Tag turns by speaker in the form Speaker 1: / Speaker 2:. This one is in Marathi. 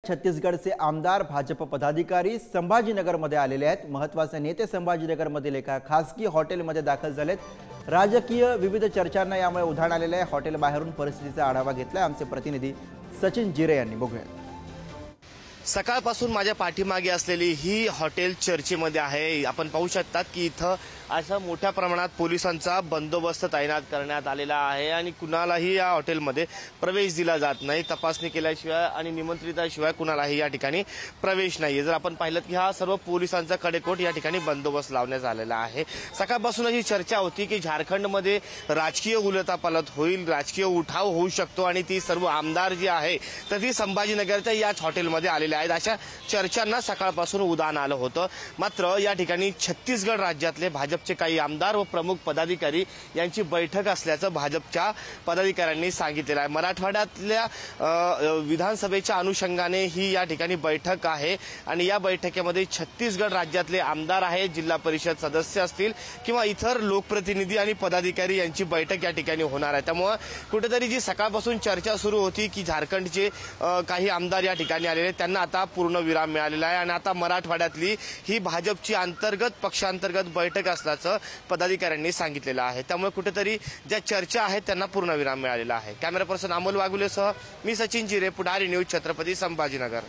Speaker 1: छत्तीसगडचे आमदार भाजप पदाधिकारी संभाजीनगरमध्ये आलेले आहेत। महत्त्वाचे नेते संभाजीनगरमधील एका खासगी हॉटेलमध्ये दाखल झालेत। राजकीय विविध चर्चांना यामुळे उधाण आलेले आहे। हॉटेल बाहेरून परिस्थितीचा आढावा घेतलाय आमचे प्रतिनिधी सचिन जिरे यांनी। बघूया।
Speaker 2: सकाळपासून माझ्या पाठीमागे असलेली ही हॉटेल चर्चेमध्ये आहे। आपण पाहू शकतात की इथं अशा मोठ्या प्रमाणात पोलिसांचा बंदोबस्त तैनात करण्यात आलेला आहे आणि कुणालाही या हॉटेलमध्ये प्रवेश दिला जात नाही। तपासणी केल्याशिवाय आणि निमंत्रिताशिवाय कुणालाही या ठिकाणी प्रवेश नाही। जर आपण पाहिलं की हा सर्व पोलिसांचा कडेकोट या ठिकाणी बंदोबस्त लावण्यात आलेला आहे। सकाळपासून ही चर्चा होती की झारखंडमध्ये राजकीय उलथापालथ होईल, राजकीय उठाव होऊ शकतो आणि ती सर्व आमदार जी आहे तर ती संभाजीनगरच्या याच हॉटेलमध्ये आलेले आहेत। अशा चर्चांना सकाळपासून उधाण आलं होतं। मात्र या ठिकाणी छत्तीसगड राज्यातले भाजपचे काही आमदार व प्रमुख पदाधिकारी यांची बैठक असल्याचं भाजपच्या पदाधिकाऱ्यांनी सांगितलेलं आहे। मराठवाड्यातल्या विधानसभेच्या अनुषंगाने ही या ठिकाणी बैठक आहे आणि या बैठकीमध्ये छत्तीसगड राज्यातले आमदार आहेत, जिल्हा परिषद सदस्य असतील किंवा इतर लोकप्रतिनिधी आणि पदाधिकारी यांची बैठक या ठिकाणी होणार आहे। त्यामुळे कुठेतरी जी सकाळपासून चर्चा सुरू होती की झारखंडचे काही आमदार या ठिकाणी आलेले त्यांना आता पूर्ण विराम मिळालेला आहे आणि आता मराठवाड्यातली ही भाजपची अंतर्गत पक्षांतर्गत बैठक असल्याचं पदाधिकाऱ्यांनी सांगितलेलं आहे। त्यामुळे कुठेतरी ज्या चर्चा आहेत त्यांना पूर्ण विराम मिळालेला आहे। कॅमेरा पर्सन अमोल वाघुलेसह मी सचिन जिरे, पुढारी न्यूज, छत्रपती संभाजीनगर।